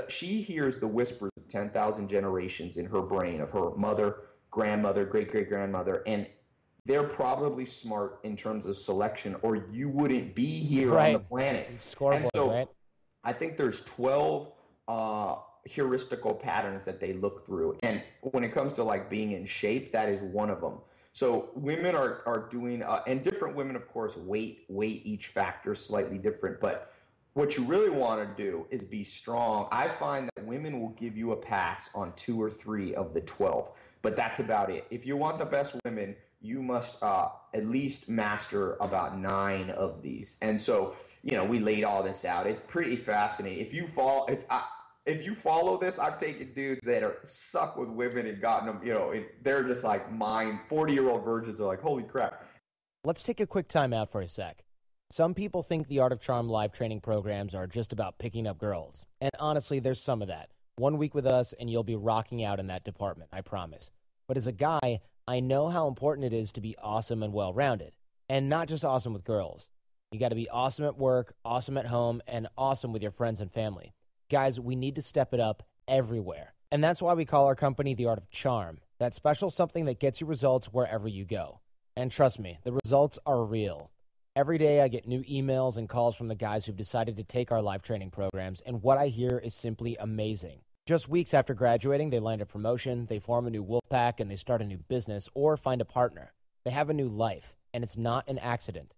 Speaker 2: She hears the whispers of 10,000 generations in her brain of her mother, grandmother, great-great-grandmother, and they're probably smart in terms of selection, or you wouldn't be here on the planet.
Speaker 1: Scoreboard,
Speaker 2: and so
Speaker 1: right?
Speaker 2: I think there's 12 heuristical patterns that they look through. And when it comes to like being in shape, that is one of them. So women are doing, and different women, of course, weight each factor slightly different, but what you really want to do is be strong. I find that women will give you a pass on 2 or 3 of the 12, but that's about it. If you want the best women, you must at least master about 9 of these. And so, we laid all this out. It's pretty fascinating. If you follow this, I've taken dudes that are suck with women and gotten them, they're just like mine. 40-year-old virgins are like, holy crap.
Speaker 1: Let's take a quick time out for a sec. Some people think the Art of Charm live training programs are just about picking up girls. And honestly, there's some of that. 1 week with us and you'll be rocking out in that department, I promise. But as a guy, I know how important it is to be awesome and well-rounded. And not just awesome with girls. You got to be awesome at work, awesome at home, and awesome with your friends and family. Guys, we need to step it up everywhere. And that's why we call our company The Art of Charm. That special something that gets you results wherever you go. And trust me, the results are real. Every day I get new emails and calls from the guys who've decided to take our live training programs, and what I hear is simply amazing. Just weeks after graduating, they land a promotion, they form a new wolf pack, and they start a new business or find a partner. They have a new life, and it's not an accident.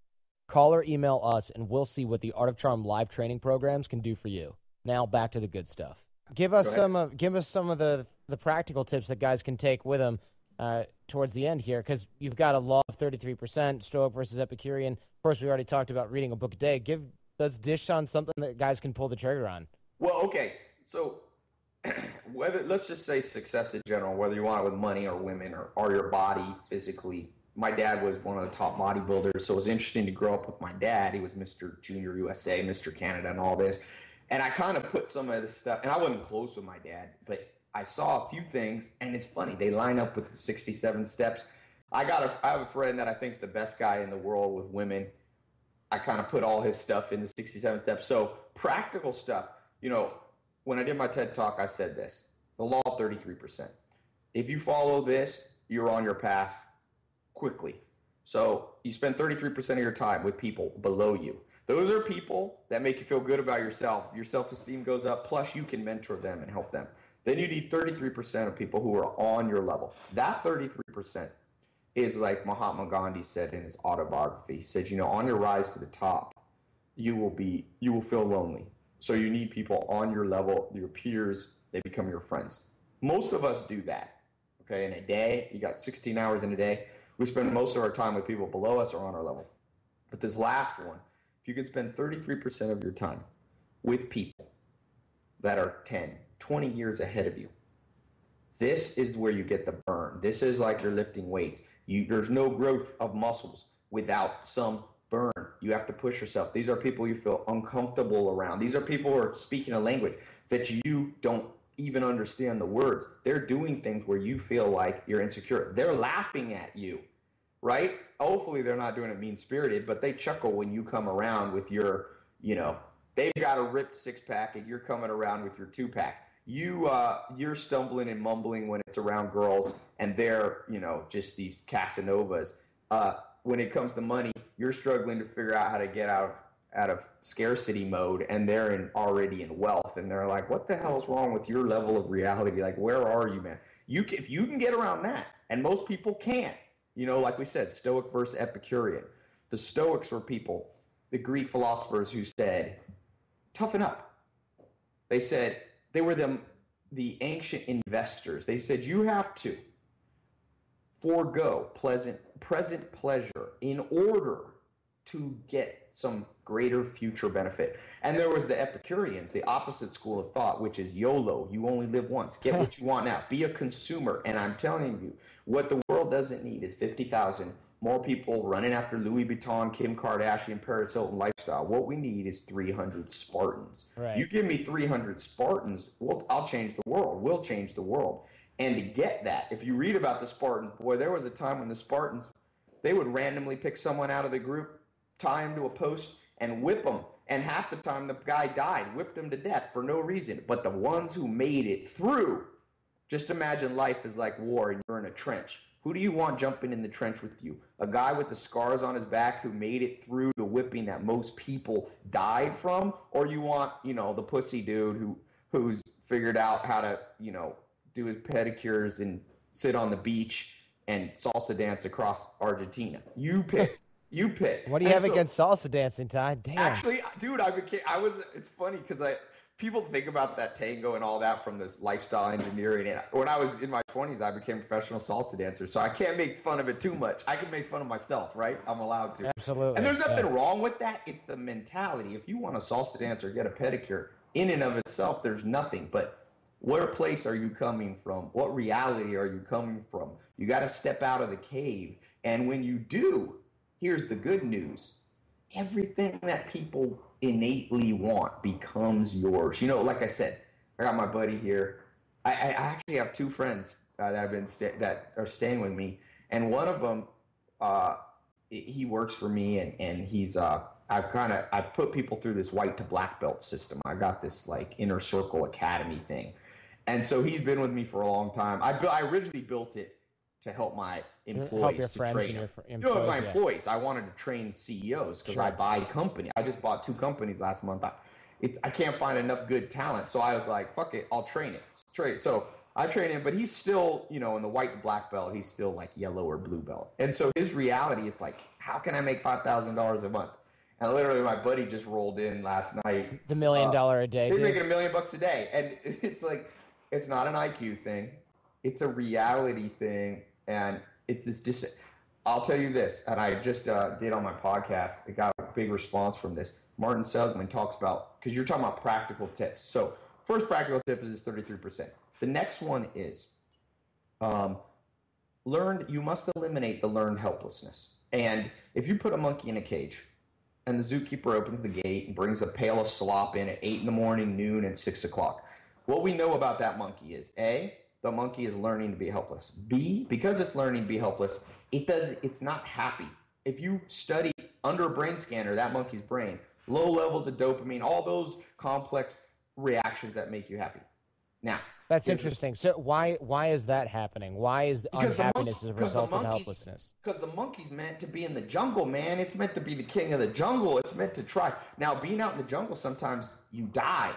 Speaker 1: Call or email us, and we'll see what the Art of Charm live training programs can do for you. Now back to the good stuff. Give us some of the practical tips that guys can take with them towards the end here, because you've got a law of 33%, Stoic versus Epicurean. Of course, we already talked about reading a book a day. Let's dish on something that guys can pull the trigger on.
Speaker 2: Well, okay, so let's just say success in general, whether you want it with money or women or your body physically. My dad was one of the top bodybuilders, so it was interesting to grow up with my dad. He was Mr. Junior USA, Mr. Canada, and all this. And I kind of put some of this stuff, and I wasn't close with my dad, but I saw a few things, and it's funny. They line up with the 67 steps. I have a friend that I think is the best guy in the world with women. I kind of put all his stuff in the 67 steps. So practical stuff, when I did my TED Talk, I said this, the law of 33%. If you follow this, you're on your path quickly. So you spend 33% of your time with people below you. Those are people that make you feel good about yourself. Your self-esteem goes up, plus you can mentor them and help them. Then you need 33% of people who are on your level. That 33% is like Mahatma Gandhi said in his autobiography. He said, on your rise to the top, you will feel lonely. So you need people on your level, your peers, they become your friends. Most of us do that, okay? In a day, you got 16 hours in a day. We spend most of our time with people below us or on our level. But this last one, if you can spend 33% of your time with people that are 10, 20 years ahead of you, this is where you get the burn. This is like you're lifting weights. There's no growth of muscles without some burn. You have to push yourself. These are people you feel uncomfortable around. These are people who are speaking a language that you don't even understand the words. They're doing things where you feel like you're insecure. They're laughing at you, right? Hopefully they're not doing it mean-spirited, but they chuckle when you come around with your, they've got a ripped six-pack and you're coming around with your two-pack. You're stumbling and mumbling when it's around girls, and they're, just these Casanovas. When it comes to money, you're struggling to figure out how to get out of scarcity mode, and they're already in wealth, and they're like, what the hell is wrong with your level of reality? Like, where are you, man? If you can get around that, and most people can't, like we said, Stoic versus Epicurean. The Stoics were people, the Greek philosophers who said, toughen up. They said, they were the ancient investors. They said, you have to forego present pleasure in order to get some greater future benefit. And there was the Epicureans, the opposite school of thought, which is YOLO. You only live once. Get what you want now. Be a consumer. And I'm telling you, what the world doesn't need is 50,000 more people running after Louis Vuitton, Kim Kardashian, Paris Hilton lifestyle. What we need is 300 Spartans. Right. You give me 300 Spartans, I'll change the world. We'll change the world. And to get that, if you read about the Spartans, boy, there was a time when the Spartans, they would randomly pick someone out of the group, tie him to a post, and whip him. And half the time the guy died, whipped him to death for no reason. But the ones who made it through, just imagine life is like war and you're in a trench. Who do you want jumping in the trench with you? A guy with the scars on his back who made it through the whipping that most people died from? Or you want, the pussy dude who's figured out how to, do his pedicures and sit on the beach and salsa dance across Argentina? You pick. You pick.
Speaker 1: What do you have against salsa dancing, Ty? Damn.
Speaker 2: Actually, dude, it's funny because people think about that tango and all that from this lifestyle engineering. And when I was in my 20s, I became a professional salsa dancer. So I can't make fun of it too much. I can make fun of myself, right? I'm allowed to.
Speaker 1: Absolutely.
Speaker 2: And there's nothing wrong with that. It's the mentality. If you want a salsa dance or get a pedicure, in and of itself, there's nothing. But where place are you coming from? What reality are you coming from? You got to step out of the cave. And when you do, here's the good news. Everything that people innately want becomes yours. Like I said, I got my buddy here. I actually have two friends that are staying with me, and one of them, he works for me, and he's I put people through this white to black belt system. I got this like inner circle academy thing, and so he's been with me for a long time. I originally built it to help my employees,
Speaker 1: help your friends
Speaker 2: train
Speaker 1: and your employees.
Speaker 2: My employees. I wanted to train CEOs because I buy company. I just bought 2 companies last month. I can't find enough good talent, so I was like, fuck it, I'll train it. So I train him, but he's still, in the white and black belt, he's still like yellow or blue belt. And so his reality, it's like, how can I make $5,000 a month? And literally, my buddy just rolled in last night.
Speaker 1: The $1 million a day.
Speaker 2: They're making $1 million a day, and it's like it's not an IQ thing, it's a reality thing, and it's this. I'll tell you this, and I just did on my podcast. I got a big response from this. Martin Seligman talks about, because you're talking about practical tips. So first practical tip is 33%. The next one is you must eliminate the learned helplessness. And if you put a monkey in a cage and the zookeeper opens the gate and brings a pail of slop in at 8 in the morning, noon, and 6 o'clock, what we know about that monkey is A, the monkey is learning to be helpless. B, because it's learning to be helpless, it's not happy. If you study under a brain scanner, that monkey's brain, low levels of dopamine, all those complex reactions that make you happy. Now,
Speaker 1: that's interesting. So why is that happening? Why is unhappiness as a result of helplessness?
Speaker 2: Because the monkey's meant to be in the jungle, man. It's meant to be the king of the jungle. It's meant to try. Now, being out in the jungle, sometimes you die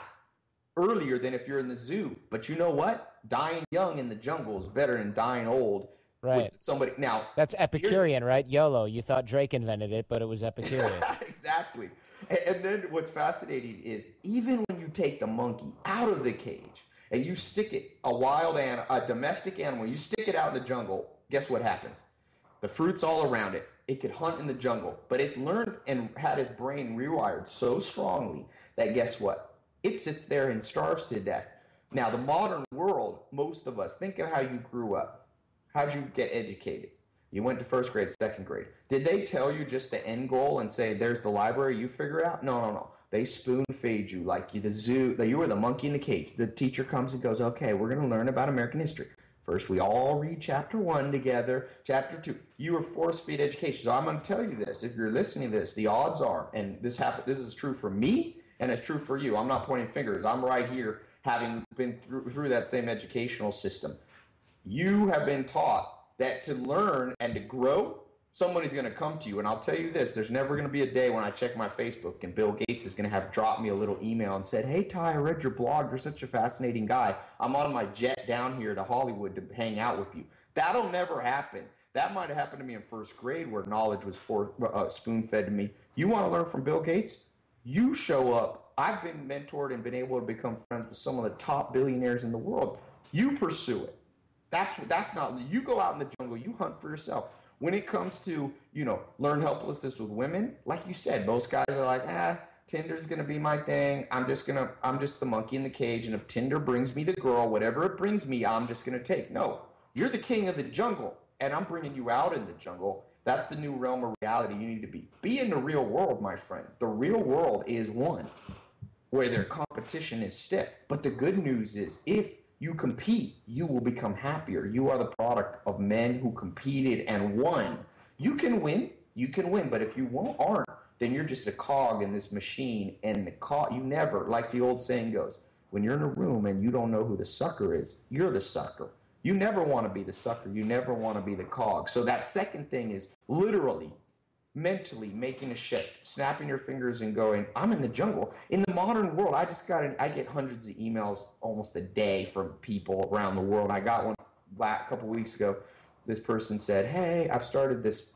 Speaker 2: earlier than if you're in the zoo. But you know what? Dying young in the jungle is better than dying old.
Speaker 1: Right.
Speaker 2: With somebody. Now,
Speaker 1: that's Epicurean, right? YOLO. You thought Drake invented it, but it was Epicurus.
Speaker 2: Exactly. And then what's fascinating is even when you take the monkey out of the cage and you stick it, a domestic animal, you stick it out in the jungle, guess what happens? The fruit's all around it. It could hunt in the jungle, but it's learned and had its brain rewired so strongly that guess what? It sits there and starves to death. Now, the modern world, most of us, think of how you grew up. How'd you get educated? You went to first grade, second grade. Did they tell you just the end goal and say, there's the library, you figure it out? No. They spoon feed you like you were the monkey in the cage. The teacher comes and goes, okay, we're going to learn about American history. First, we all read chapter 1 together, chapter 2. You were force-feed education. So I'm going to tell you this. If you're listening to this, the odds are, and this is true for me, and it's true for you. I'm not pointing fingers. I'm right here having been through that same educational system. You have been taught that to learn and to grow, somebody's going to come to you. And I'll tell you this, there's never going to be a day when I check my Facebook and Bill Gates is going to have dropped me a little email and said, hey, Ty, I read your blog. You're such a fascinating guy. I'm on my jet down here to Hollywood to hang out with you. That'll never happen. That might have happened to me in first grade where knowledge was spoon-fed to me. You want to learn from Bill Gates? You show up. I've been mentored and been able to become friends with some of the top billionaires in the world. You pursue it. That's not, you go out in the jungle, you hunt for yourself. When it comes to, learn helplessness with women, like you said, most guys are like, Tinder's going to be my thing. I'm just the monkey in the cage. And if Tinder brings me the girl, whatever it brings me, I'm just going to take. No, you're the king of the jungle and I'm bringing you out in the jungle. That's the new realm of reality you need to be. Be in the real world, my friend. The real world is one where their competition is stiff. But the good news is if you compete, you will become happier. You are the product of men who competed and won. You can win, but if you aren't, then you're just a cog in this machine. And you never, like the old saying goes, when you're in a room and you don't know who the sucker is, you're the sucker. You never want to be the sucker. You never want to be the cog. So that second thing is literally mentally making a shift, snapping your fingers and going, I'm in the jungle. In the modern world, I get hundreds of emails almost a day from people around the world. I got one a couple weeks ago. This person said, hey, I've started this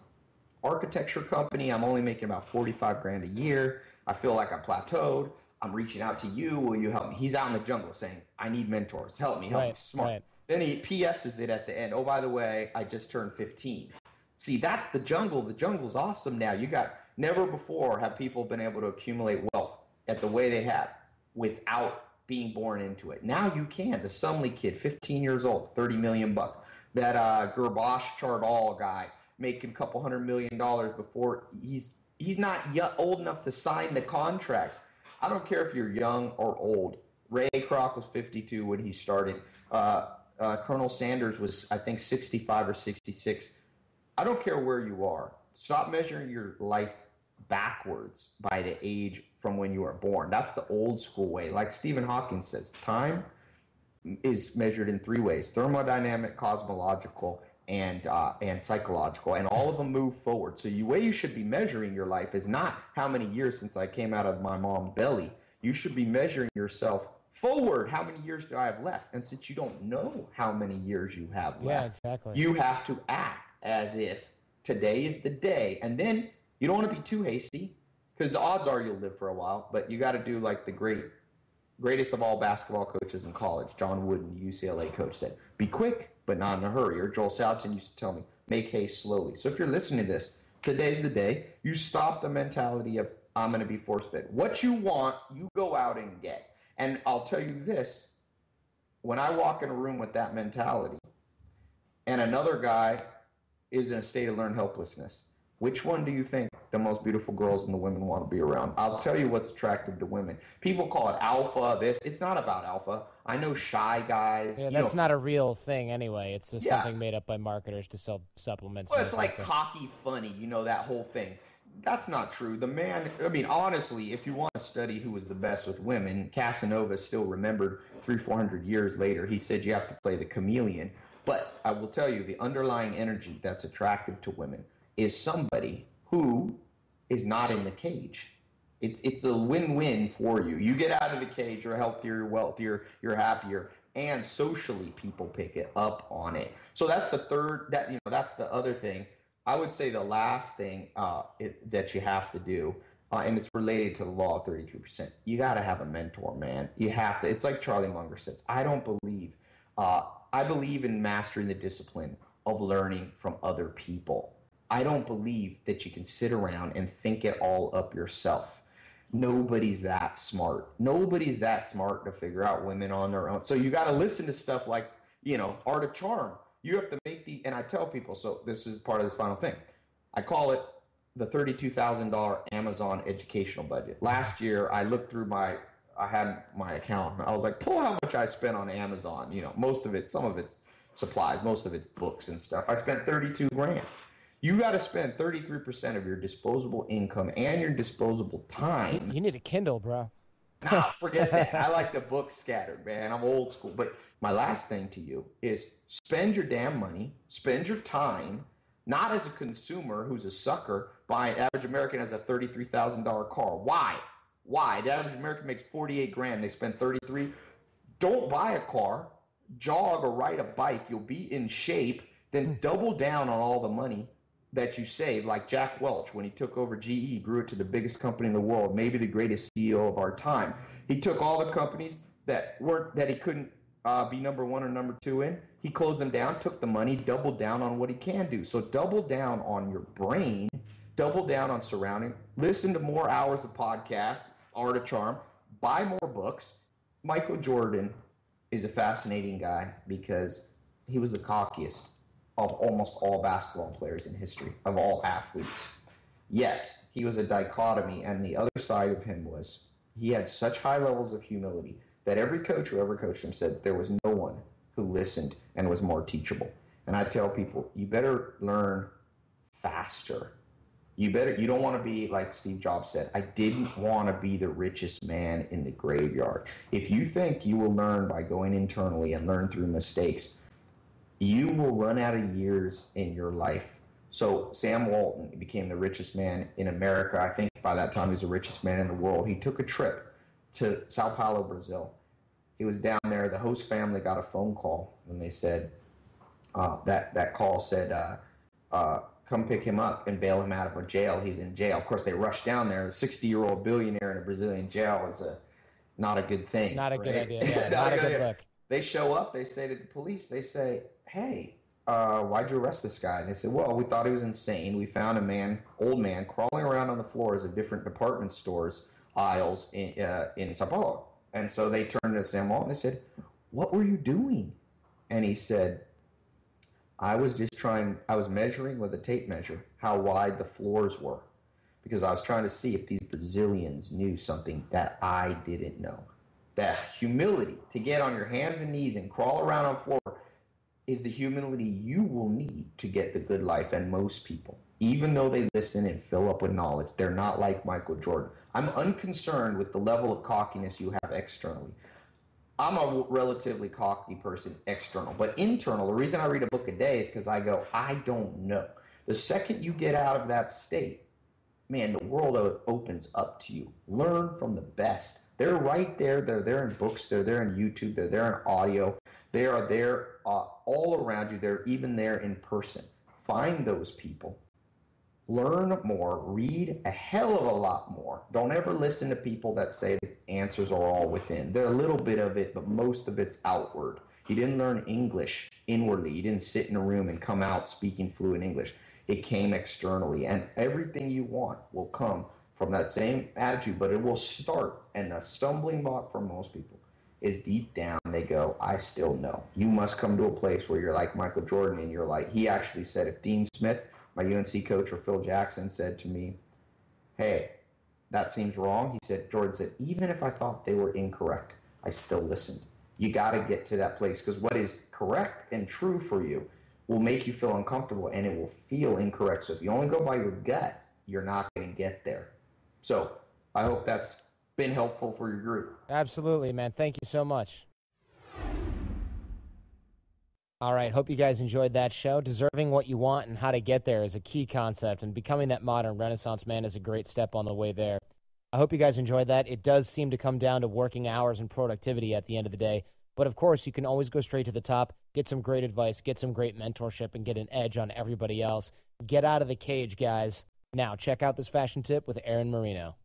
Speaker 2: architecture company. I'm only making about 45 grand a year. I feel like I plateaued. I'm reaching out to you. Will you help me? He's out in the jungle saying, I need mentors. Help me. Smart. Right. Then he PS's it at the end. Oh, by the way, I just turned 15. See, that's the jungle. The jungle's awesome now. Never before have people been able to accumulate wealth at the way they have without being born into it. Now you can. The Sumley kid, 15 years old, $30 million. That Gurbash Chardal guy making a couple $100 million before he's not yet old enough to sign the contracts. I don't care if you're young or old. Ray Kroc was 52 when he started. Colonel Sanders was, I think, 65 or 66. I don't care where you are. Stop measuring your life backwards by the age from when you are born. That's the old school way. Like Stephen Hawking says, time is measured in 3 ways: thermodynamic, cosmological, and psychological. And all of them move forward. So the way you should be measuring your life is not how many years since I came out of my mom's belly. You should be measuring yourself forward. How many years do I have left? And since you don't know how many years you have left,
Speaker 1: exactly,
Speaker 2: you have to act as if today is the day. And then you don't want to be too hasty, because the odds are you'll live for a while, but you got to do like the greatest of all basketball coaches in college, John Wooden, UCLA coach, said, be quick, but not in a hurry. Or Joel Salatin used to tell me, make haste slowly. So if you're listening to this, today's the day. You stop the mentality of, I'm going to be force-fed. What you want, you go out and get. And I'll tell you this, when I walk in a room with that mentality and another guy is in a state of learned helplessness, which one do you think the most beautiful girls and the women want to be around? I'll tell you what's attractive to women. People call it alpha, this. It's not about alpha. I know shy guys.
Speaker 1: Yeah, that's not a real thing anyway. It's just something made up by marketers to sell supplements.
Speaker 2: Well, it's like cocky funny, that whole thing. That's not true. The man, honestly, if you want to study who was the best with women, Casanova is still remembered 300-400 years later. He said you have to play the chameleon. But I will tell you, the underlying energy that's attractive to women is somebody who is not in the cage. It's a win-win for you. You get out of the cage, you're healthier, you're wealthier, you're happier, and socially people pick it up on it. So that's the third, that's the other thing. I would say the last thing that you have to do, and it's related to the law of 33%, you got to have a mentor, man. You have to. It's like Charlie Munger says, I believe in mastering the discipline of learning from other people. I don't believe that you can sit around and think it all up yourself. Nobody's that smart. Nobody's that smart to figure out women on their own. So you got to listen to stuff like, Art of Charm. You have to make and I tell people, so this is part of this final thing. I call it the $32,000 Amazon educational budget. Last year, I looked through I had my account, and I was like, pull how much I spent on Amazon. Most of it, some of it's supplies, most of it's books and stuff. I spent $32,000. You got to spend 33% of your disposable income and your disposable time.
Speaker 1: You need a Kindle, bro.
Speaker 2: Nah, forget that. I like the books scattered, man. I'm old school. But my last thing to you is spend your damn money, spend your time, not as a consumer who's a sucker, buying average American has a $33,000 car. Why? The average American makes $48,000. They spend $33,000. Don't buy a car, jog or ride a bike. You'll be in shape. Then double down on all the money that you save, like Jack Welch, when he took over GE, grew it to the biggest company in the world, maybe the greatest CEO of our time. He took all the companies that he couldn't be number one or number two in. He closed them down, took the money, doubled down on what he can do. So double down on your brain, double down on surrounding, listen to more hours of podcasts, Art of Charm, buy more books. Michael Jordan is a fascinating guy because he was the cockiest of almost all basketball players in history, of all athletes. Yet, he was a dichotomy, and the other side of him was he had such high levels of humility that every coach who ever coached him said there was no one who listened and was more teachable. And I tell people, you better learn faster. You don't want to be like Steve Jobs said, I didn't want to be the richest man in the graveyard. If you think you will learn by going internally and learn through mistakes, you will run out of years in your life. So Sam Walton became the richest man in America. I think by that time he was the richest man in the world. He took a trip to Sao Paulo, Brazil. He was down there. The host family got a phone call, and they said, that call said, come pick him up and bail him out of a jail. He's in jail. Of course, they rushed down there. A 60-year-old billionaire in a Brazilian jail is not a good thing.
Speaker 1: Not a good idea. Yeah, not a good look.
Speaker 2: They show up. They say to the police, they say, hey, why'd you arrest this guy? And they said, well, we thought he was insane. We found old man, crawling around on the floors of different department stores aisles in Sao Paulo. And so they turned to Sam Walton and they said, what were you doing? And he said, I was measuring with a tape measure how wide the floors were, because I was trying to see if these Brazilians knew something that I didn't know. That humility to get on your hands and knees and crawl around on the floor is the humility you will need to get the good life. And most people, even though they listen and fill up with knowledge, they're not like Michael Jordan. I'm unconcerned with the level of cockiness you have externally. I'm a relatively cocky person external, but internal, the reason I read a book a day is because I go, I don't know. The second you get out of that state, man, the world opens up to you. Learn from the best. They're right there. They're there in books. They're there in YouTube. They're there in audio. They are there all around you. They're even there in person. Find those people. learn more, read a hell of a lot more. Don't ever listen to people that say the answers are all within. There are a little bit of it, but most of it's outward. You didn't learn English inwardly. You didn't sit in a room and come out speaking fluent English. It came externally, and everything you want will come from that same attitude, but it will start. And the stumbling block for most people is deep down, they go, I still know. You must come to a place where you're like Michael Jordan, and you're like, he actually said, if Dean Smith, my UNC coach, or Phil Jackson said to me, hey, that seems wrong, he said, Jordan said, even if I thought they were incorrect, I still listened. You got to get to that place, because what is correct and true for you will make you feel uncomfortable, and it will feel incorrect. So if you only go by your gut, you're not going to get there. So I hope that's been helpful for your group.
Speaker 1: Absolutely, man. Thank you so much. All right, hope you guys enjoyed that show. Deserving what you want and how to get there is a key concept, and becoming that modern Renaissance man is a great step on the way there. I hope you guys enjoyed that. It does seem to come down to working hours and productivity at the end of the day, but of course, you can always go straight to the top, get some great advice, get some great mentorship, and get an edge on everybody else. Get out of the cage, guys. Now, check out this fashion tip with Aaron Marino.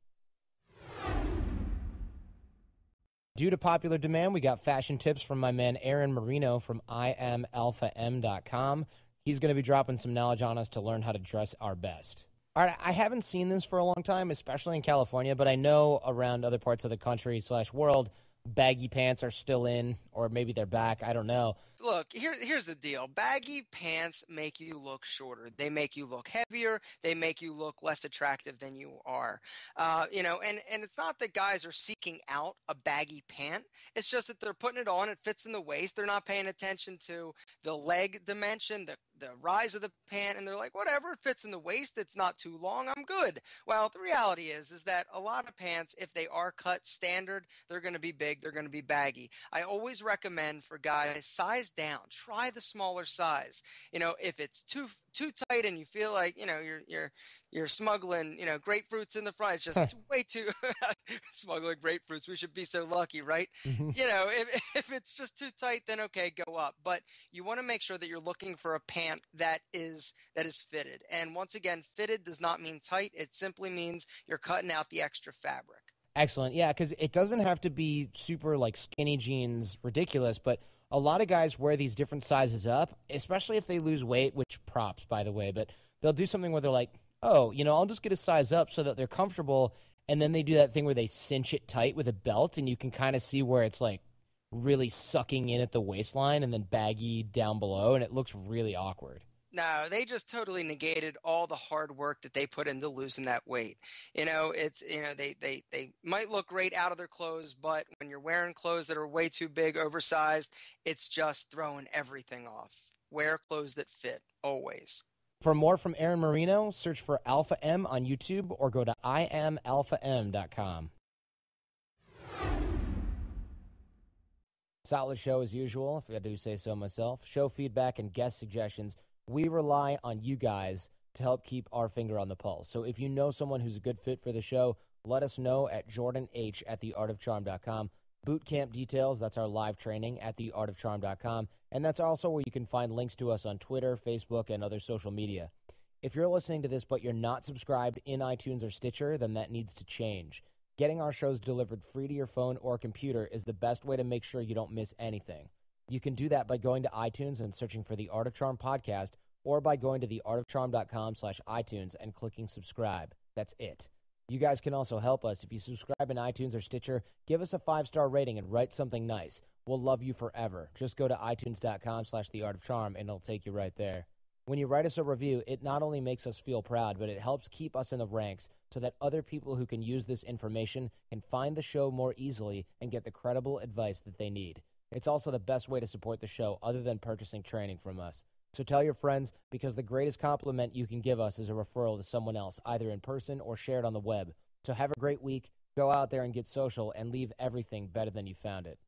Speaker 1: Due to popular demand, we got fashion tips from my man Aaron Marino from IamAlphaM.com. He's going to be dropping some knowledge on us to learn how to dress our best. All right, I haven't seen this for a long time, especially in California, but I know around other parts of the country / world, baggy pants are still in, or maybe they're back. I don't know.
Speaker 3: Look, here's the deal. Baggy pants make you look shorter. They make you look heavier. They make you look less attractive than you are. And it's not that guys are seeking out a baggy pant. It's just that they're putting it on. It fits in the waist. They're not paying attention to the leg dimension, the rise of the pant, and they're like, whatever, it fits in the waist. It's not too long. I'm good. Well, the reality is that a lot of pants, if they are cut standard, they're going to be big. They're going to be baggy. I always recommend for guys, size down. Try the smaller size. If it's too tight and you feel like you're smuggling grapefruits in the front, it's just way too smuggling grapefruits. We should be so lucky, right? If it's just too tight, then okay, go up. But you want to make sure that you're looking for a pant that is fitted. And once again, fitted does not mean tight. It simply means you're cutting out the extra fabric.
Speaker 1: Excellent. Yeah, because it doesn't have to be super like skinny jeans ridiculous, but a lot of guys wear these different sizes up, especially if they lose weight, which props, by the way, but they'll do something where they're like, oh, I'll just get a size up so that they're comfortable, and then they do that thing where they cinch it tight with a belt, and you can kind of see where it's like really sucking in at the waistline and then baggy down below, and it looks really awkward.
Speaker 3: No, they just totally negated all the hard work that they put into losing that weight. They might look great out of their clothes, but when you're wearing clothes that are way too big, oversized, it's just throwing everything off. Wear clothes that fit, always.
Speaker 1: For more from Aaron Marino, search for Alpha M on YouTube or go to IamAlphaM.com. Solid show as usual, if I do say so myself. Show feedback and guest suggestions. We rely on you guys to help keep our finger on the pulse. So if you know someone who's a good fit for the show, let us know at JordanH@theartofcharm.com. Boot camp details, that's our live training at theartofcharm.com. And that's also where you can find links to us on Twitter, Facebook, and other social media. If you're listening to this but you're not subscribed in iTunes or Stitcher, then that needs to change. Getting our shows delivered free to your phone or computer is the best way to make sure you don't miss anything. You can do that by going to iTunes and searching for the Art of Charm podcast, or by going to theartofcharm.com/iTunes and clicking subscribe. That's it. You guys can also help us. If you subscribe in iTunes or Stitcher, give us a 5-star rating and write something nice. We'll love you forever. Just go to itunes.com/theartofcharm and it'll take you right there. When you write us a review, it not only makes us feel proud, but it helps keep us in the ranks so that other people who can use this information can find the show more easily and get the credible advice that they need. It's also the best way to support the show other than purchasing training from us. So tell your friends, because the greatest compliment you can give us is a referral to someone else, either in person or shared on the web. So have a great week, go out there and get social, and leave everything better than you found it.